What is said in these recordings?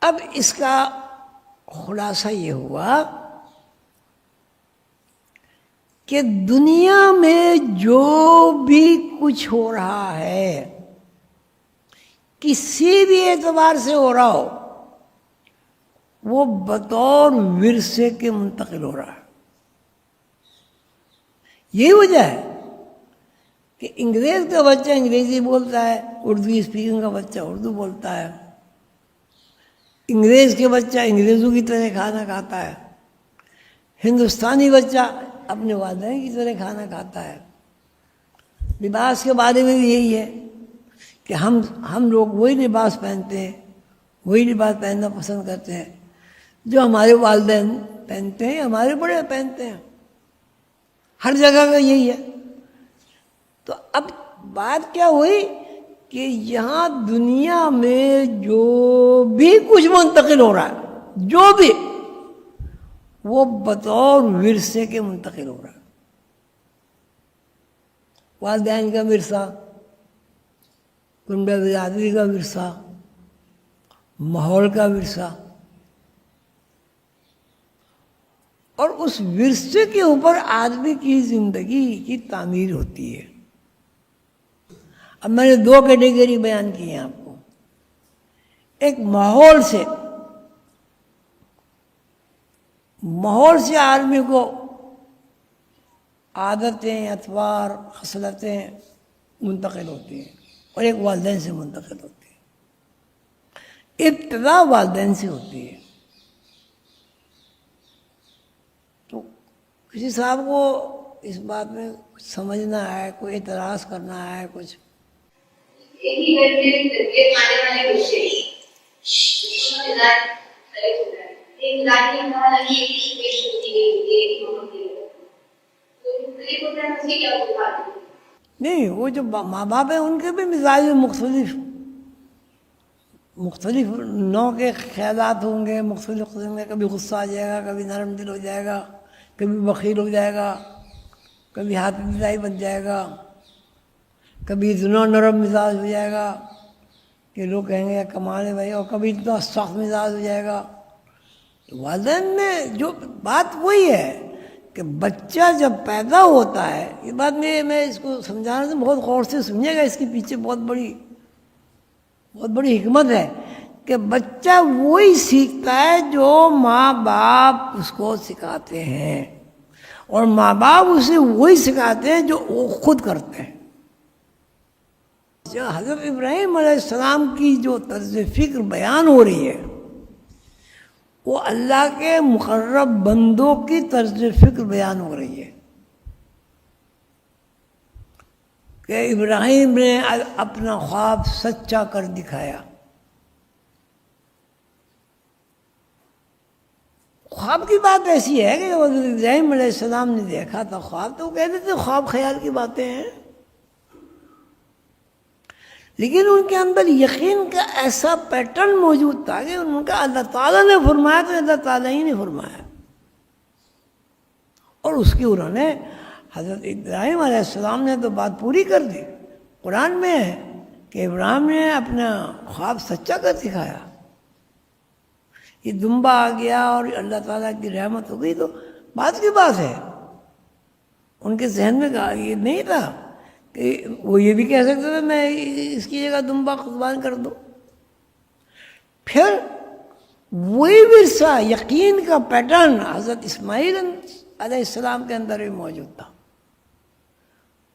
اب اس کا خلاصہ یہ ہوا کہ دنیا میں جو بھی کچھ ہو رہا ہے کسی بھی اعتبار سے ہو رہا ہو وہ بطور ورثے کے منتقل ہو رہا ہے. یہی وجہ ہے کہ انگریز کا بچہ انگریزی بولتا ہے، اردو اسپیکنگ کا بچہ اردو بولتا ہے، انگریز کے بچہ انگریزوں کی طرح کھانا کھاتا ہے، ہندوستانی بچہ اپنے والدین کی طرح کھانا کھاتا ہے. لباس کے بارے میں بھی یہی ہے کہ ہم لوگ وہی لباس پہنتے ہیں، وہی لباس پہننا پسند کرتے ہیں جو ہمارے والدین پہنتے ہیں، ہمارے بڑے پہنتے ہیں. ہر جگہ کا یہی ہے. تو اب بات کیا ہوئی کہ یہاں دنیا میں جو بھی کچھ منتقل ہو رہا ہے، جو بھی، وہ بطور ورثے کے منتقل ہو رہا ہے. والدین کا ورثہ، کنبہ برادری کا ورثہ، ماحول کا ورثہ، اور اس ورثے کے اوپر آدمی کی زندگی کی تعمیر ہوتی ہے. اب میں نے دو کیٹیگری بیان کی ہیں آپ کو. ایک ماحول سے آدمی کو عادتیں، اطوار، خصلتیں منتقل ہوتی ہیں، اور ایک والدین سے منتقل ہوتی ہے. ابتدا والدین سے ہوتی ہے. تو کسی صاحب کو اس بات میں کچھ سمجھنا ہے، کوئی اعتراض کرنا ہے، کچھ یہی گھر میں تربیت آنے والے بچے ایک لاٹھی ہمارا یہ پیش ہوتی گئی ہوتی ہے تو مختلف ہوتا ہے. اسے کیا ہوتا ہے نہیں، وہ جو ماں باپ ہیں ان کے بھی مزاج مختلف نوع کے خیالات ہوں گے، مختلف قسم کے. کبھی غصہ آ جائے گا، کبھی نرم دل ہو جائے گا، کبھی بخیل ہو جائے گا، کبھی ہاتھ مزاج بن جائے گا، کبھی اتنا نرم مزاج ہو جائے گا کہ لوگ کہیں گے کمال ہے بھائی، اور کبھی اتنا سخت مزاج ہو جائے گا. والدین میں جو بات وہی ہے کہ بچہ جب پیدا ہوتا ہے، یہ بات میں اس کو سمجھانا تو بہت غور سے سنیے گا، اس کے پیچھے بہت بڑی حکمت ہے کہ بچہ وہی سیکھتا ہے جو ماں باپ اس کو سکھاتے ہیں، اور ماں باپ اسے وہی سکھاتے ہیں جو وہ خود کرتے ہیں. جو حضرت ابراہیم علیہ السلام کی جو طرز فکر بیان ہو رہی ہے وہ اللہ کے مقرب بندوں کی طرز فکر بیان ہو رہی ہے کہ ابراہیم نے اپنا خواب سچا کر دکھایا. خواب کی بات ایسی ہے کہ ابراہیم علیہ السلام نے دیکھا تھا خواب، تو وہ کہتے تھے خواب خیال کی باتیں ہیں، لیکن ان کے اندر یقین کا ایسا پیٹرن موجود تھا کہ ان کا اللہ تعالیٰ نے فرمایا تو اللہ تعالیٰ ہی نے فرمایا. اور اس کی انہوں نے حضرت ابراہیم علیہ السلام نے تو بات پوری کر دی. قرآن میں ہے کہ ابراہیم نے اپنا خواب سچا کر دکھایا. یہ دمبا آ گیا اور اللہ تعالیٰ کی رحمت ہو گئی تو بات کی بات ہے. ان کے ذہن میں یہ نہیں تھا کہ وہ یہ بھی کہہ سکتے تھے میں اس کی جگہ دمبا قربان کر دوں. پھر وہی ورثہ، یقین کا پیٹرن حضرت اسماعیل علیہ السلام کے اندر بھی موجود تھا.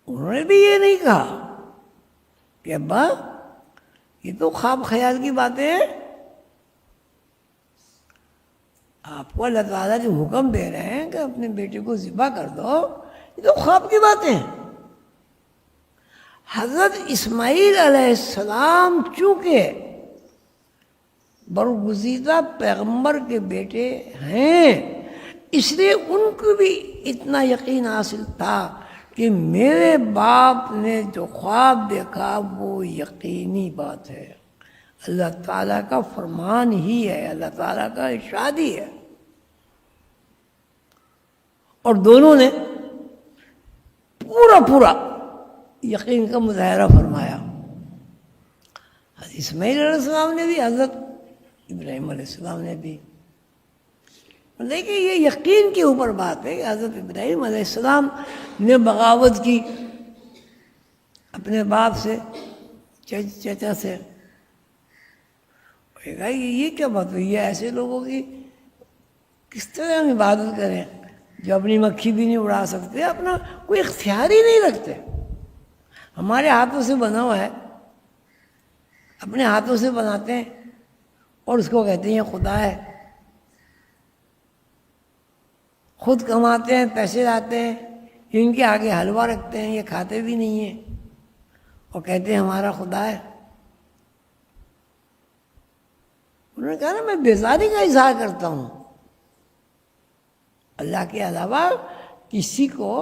انہوں نے بھی یہ نہیں کہا کہ ابا یہ تو خواب خیال کی باتیں ہیں، آپ کو اللہ تعالیٰ جو حکم دے رہے ہیں کہ اپنے بیٹے کو ذبح کر دو، یہ تو خواب کی باتیں ہیں. حضرت اسماعیل علیہ السلام چونکہ برگزیدہ پیغمبر کے بیٹے ہیں، اس لیے ان کو بھی اتنا یقین حاصل تھا کہ میرے باپ نے جو خواب دیکھا وہ یقینی بات ہے، اللہ تعالیٰ کا فرمان ہی ہے، اللہ تعالیٰ کا ارشاد ہی ہے. اور دونوں نے پورا یقین کا مظاہرہ فرمایا. حضرت اسماعیل علیہ السلام نے بھی حضرت ابراہیم علیہ السلام نے بھی. دیکھیے یہ یقین کے اوپر بات ہے کہ حضرت ابراہیم علیہ السلام نے بغاوت کی اپنے باپ سے، چچا سے. یہ کیا بات ہوئی ہے؟ ایسے لوگوں کی کس طرح ہم عبادت کریں جو اپنی مکھی بھی نہیں اڑا سکتے، اپنا کوئی اختیار ہی نہیں رکھتے. ہمارے ہاتھوں سے بنا ہوا ہے، اپنے ہاتھوں سے بناتے ہیں اور اس کو کہتے ہیں خدا ہے. خود کماتے ہیں، پیسے لاتے ہیں، ان کے آگے حلوہ رکھتے ہیں، یہ کھاتے بھی نہیں ہیں اور کہتے ہیں ہمارا خدا ہے. انہوں نے کہا نا میں بیزاری کا اظہار کرتا ہوں، اللہ کے علاوہ کسی کو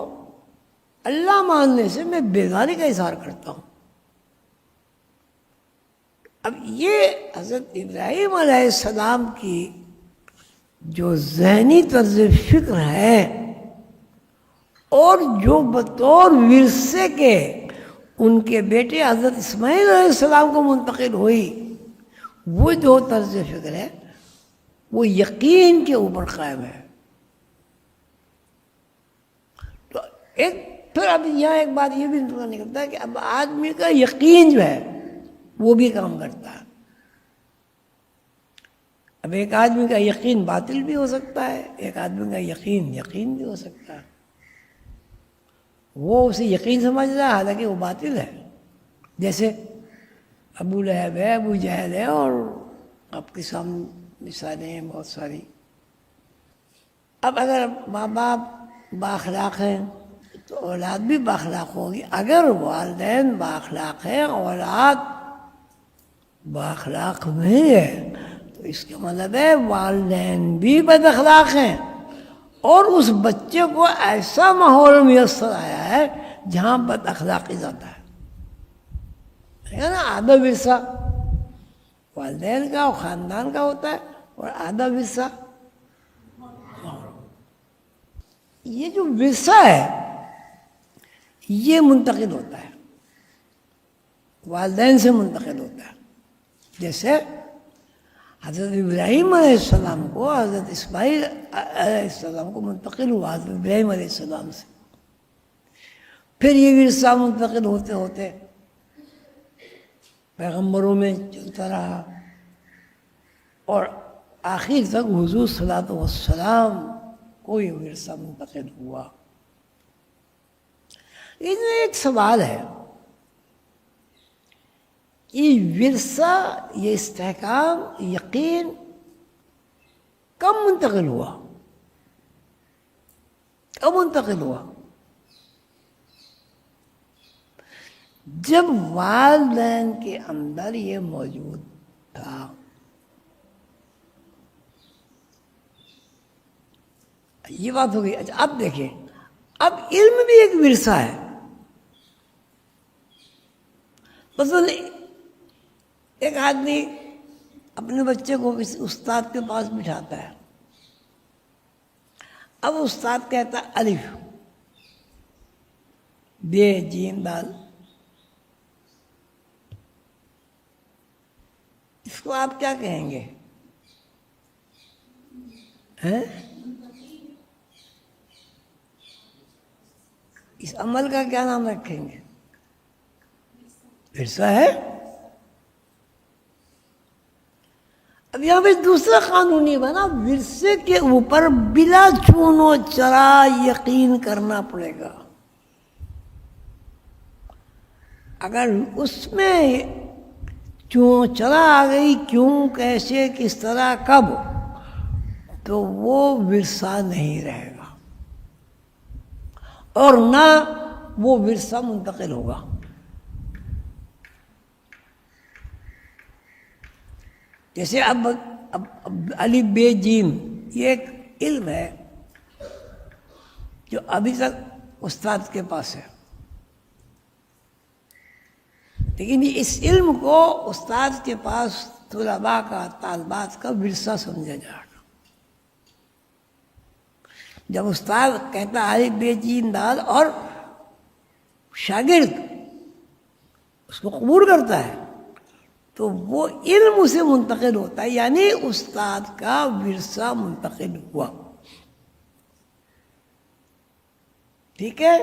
اللہ ماننے سے میں بیزاری کا اظہار کرتا ہوں. اب یہ حضرت ابراہیم علیہ السلام کی جو ذہنی طرز فکر ہے اور جو بطور ورثے کے ان کے بیٹے حضرت اسماعیل علیہ السلام کو منتقل ہوئی، وہ جو طرز فکر ہے وہ یقین کے اوپر قائم ہے. تو پھر اب یہاں ایک بات یہ بھی نکلتا ہے کہ اب آدمی کا یقین جو ہے وہ بھی کام کرتا ہے. اب ایک آدمی کا یقین باطل بھی ہو سکتا ہے، ایک آدمی کا یقین بھی ہو سکتا ہے. وہ اسے یقین سمجھ رہا ہے حالانکہ وہ باطل ہے. جیسے ابو لہب ہے، ابو جہل ہے، اور آپ کے سامنے مثالیں ہیں بہت ساری. اب اگر ماں باپ بااخلاق ہیں تو اولاد بھی بااخلاق ہوگی. اگر والدین بااخلاق ہیں، اولاد بااخلاق نہیں ہے، تو اس کا مطلب ہے والدین بھی بد اخلاق ہیں اور اس بچے کو ایسا ماحول میسر آیا ہے جہاں بد اخلاقی زیادہ ہے. نا آدھا ورثہ والدین کا اور خاندان کا ہوتا ہے اور آدھا ورثہ یہ جو ورثہ ہے یہ منتقل ہوتا ہے، والدین سے منتقل ہوتا ہے. جیسے حضرت ابراہیم علیہ السلام کو حضرت اسماعیل علیہ السلام کو منتقل ہوا حضرت ابراہیم علیہ السلام سے. پھر یہ ورثہ منتقل ہوتے ہوتے پیغمبروں میں چلتا رہا اور آخر تک حضور صلی اللہ علیہ وسلم کو یہ ورثہ منتقل ہوا. اس میں ایک سوال ہے، یہ ورثہ، یہ استحکام، یقین کب منتقل ہوا؟ کب منتقل ہوا؟ جب والدین کے اندر یہ موجود تھا. یہ بات ہو گئی. اچھا اب دیکھیں، اب علم بھی ایک ورثہ ہے. مثلا ایک آدمی اپنے بچے کو کسی استاد کے پاس بٹھاتا ہے. اب استاد کہتا ہے الف بے جیم دال، اس کو آپ کیا کہیں گے؟ اس عمل کا کیا نام رکھیں گے؟ ورثہ ہے. اب یہاں پہ دوسرا قانون یہ بنا، ورثے کے اوپر بلا چون و چرا یقین کرنا پڑے گا. اگر اس میں چون چرا آ گئی، کیوں، کیسے، کس طرح، کب، تو وہ ورثہ نہیں رہے گا اور نہ وہ ورثہ منتقل ہوگا. جیسے اب الف بے جیم یہ ایک علم ہے جو ابھی تک استاد کے پاس ہے، لیکن اس علم کو استاد کے پاس طلباء کا، طالبات کا ورثہ سمجھا جائے گا. جب استاد کہتا ہے الف بے جیم دال اور شاگرد اس کو قبول کرتا ہے تو وہ علم اسے منتقل ہوتا ہے، یعنی استاد کا ورثہ منتقل ہوا. ٹھیک ہے؟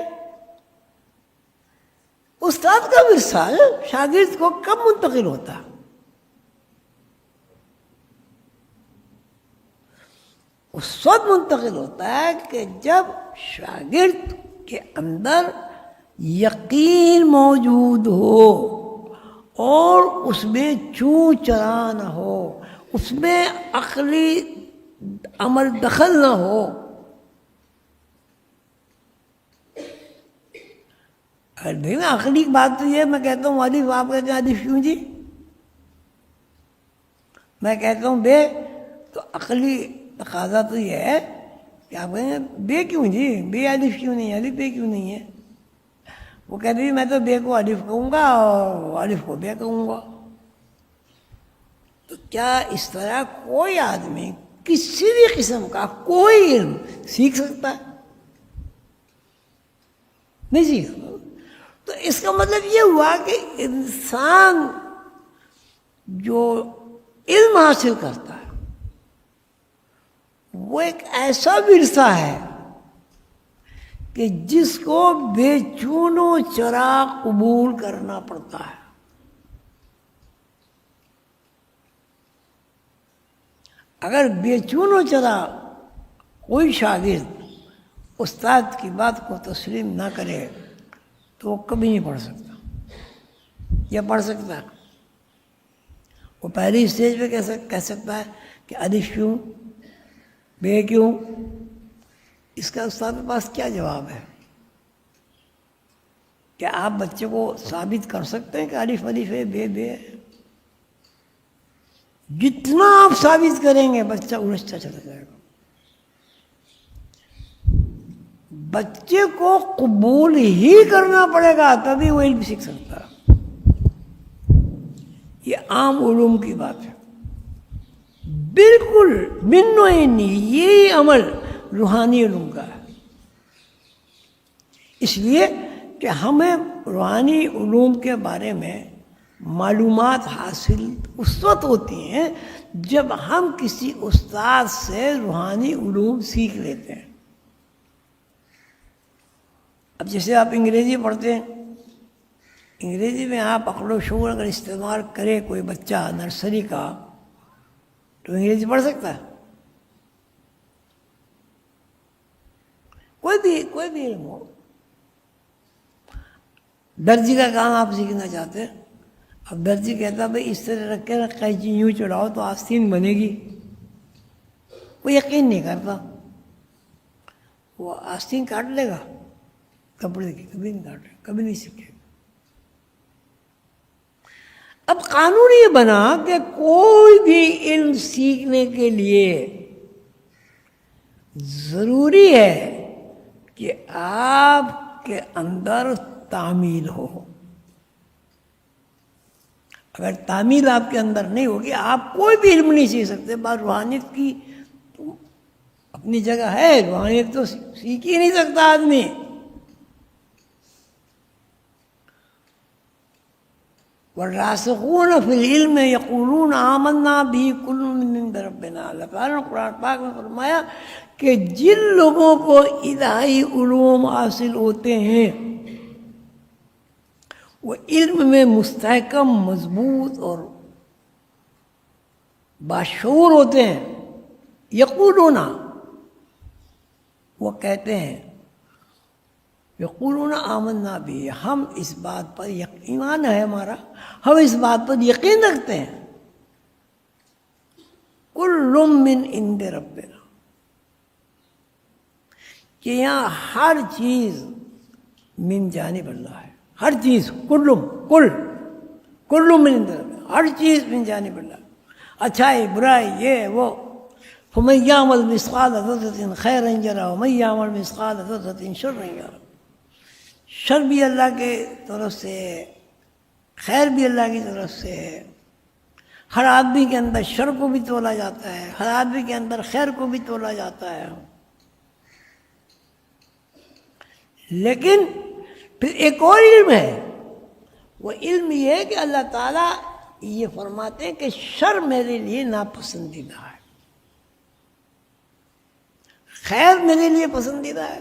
استاد کا ورثہ شاگرد کو کب منتقل ہوتا؟ اس وقت منتقل ہوتا ہے کہ جب شاگرد کے اندر یقین موجود ہو اور اس میں چوں چرا نہ ہو، اس میں عقلی عمل دخل نہ ہو. اگر نا عقلی بات تو یہ میں کہتا ہوں الف، آپ کہتے ہیں الف کیوں جی؟ میں کہتا ہوں بے، تو عقلی تقاضا تو یہ ہے کہ آپ کہیں بے کیوں جی، بے الف کیوں نہیں ہے، الف بے کیوں نہیں ہے؟ وہ کہتے ہیں میں تو بے کو الف کہوں گا اور الف کو بے کہوں گا. تو کیا اس طرح کوئی آدمی کسی بھی قسم کا کوئی علم سیکھ سکتا ہے؟ نہیں سیکھ سکتا. تو اس کا مطلب یہ ہوا کہ انسان جو علم حاصل کرتا ہے وہ ایک ایسا ورثہ ہے کہ جس کو بے چون و چرا قبول کرنا پڑتا ہے. اگر بے چون و چرا کوئی شاگرد استاد کی بات کو تسلیم نہ کرے تو وہ کبھی نہیں پڑھ سکتا. یا پڑھ سکتا ہے؟ وہ پہلی اسٹیج پہ کہہ سکتا ہے کہ الف کیوں، بے کیوں؟ اس کا استاد کے پاس کیا جواب ہے؟ کیا آپ بچے کو ثابت کر سکتے ہیں کہ الف الف ہے، بے بے ہے؟ جتنا آپ ثابت کریں گے بچہ الجھتا چلا جائے گا. بچے کو قبول ہی کرنا پڑے گا تبھی وہ علم سیکھ سکتا ہے. یہ عام علوم کی بات ہے. بالکل من نوعین یہی عمل روحانی علوم کا ہے. اس لیے کہ ہمیں روحانی علوم کے بارے میں معلومات حاصل اس وقت ہوتی ہیں جب ہم کسی استاد سے روحانی علوم سیکھ لیتے ہیں. اب جیسے آپ انگریزی پڑھتے ہیں، انگریزی میں آپ عقل و شعور اگر استعمال کرے کوئی بچہ نرسری کا تو انگریزی پڑھ سکتا ہے؟ کوئی بھی علم ہو. درجی کا کام آپ سیکھنا چاہتے ہیں، اب درجی کہتا ہے بھائی اس طرح رکھ کے قینچی یوں چڑھاؤ تو آستین بنے گی. وہ یقین نہیں کرتا، وہ آستین کاٹ لے گا کپڑے کی، کبھی نہیں کاٹے، کبھی نہیں سیکھے. اب قانون یہ بنا کہ کوئی بھی علم سیکھنے کے لیے ضروری ہے کہ آپ کے اندر تعمیل ہو. اگر تعمیل آپ کے اندر نہیں ہوگی آپ کوئی بھی علم نہیں سیکھ سکتے. بات روحانیت کی تو اپنی جگہ ہے، روحانیت تو سیکھ ہی نہیں سکتا آدمی. والراسخون فی العلم یقولون آمنا به کل من عند ربنا. اللہ تعالیٰ نے قرآن پاک میں فرمایا کہ جن لوگوں کو الہی علوم حاصل ہوتے ہیں وہ علم میں مستحکم، مضبوط اور باشعور ہوتے ہیں. یقولون، وہ کہتے ہیں، یقولون آمنا بھی، ہم اس بات پر ایمان ہے ہمارا، ہم اس بات پر یقین رکھتے ہیں کل من عند ربنا، کہ یہاں ہر چیز من جانب اللہ ہے. ہر چیز کل من عند ربنا، ہر چیز من جانب اللہ. اچھائی برائی یہ وہ. فمن یعمل مثقال ذرۃ خیرا یرہ ومن یعمل مثقال ذرۃ شرا یرہ. شر بھی اللہ کے طرف سے، خیر بھی اللہ کی طرف سے ہے. ہر آدمی کے اندر شر کو بھی تولا جاتا ہے، ہر آدمی کے اندر خیر کو بھی تولا جاتا ہے. لیکن پھر ایک اور علم ہے، وہ علم یہ ہے کہ اللہ تعالیٰ یہ فرماتے ہیں کہ شر میرے لیے ناپسندیدہ ہے، خیر میرے لیے پسندیدہ ہے۔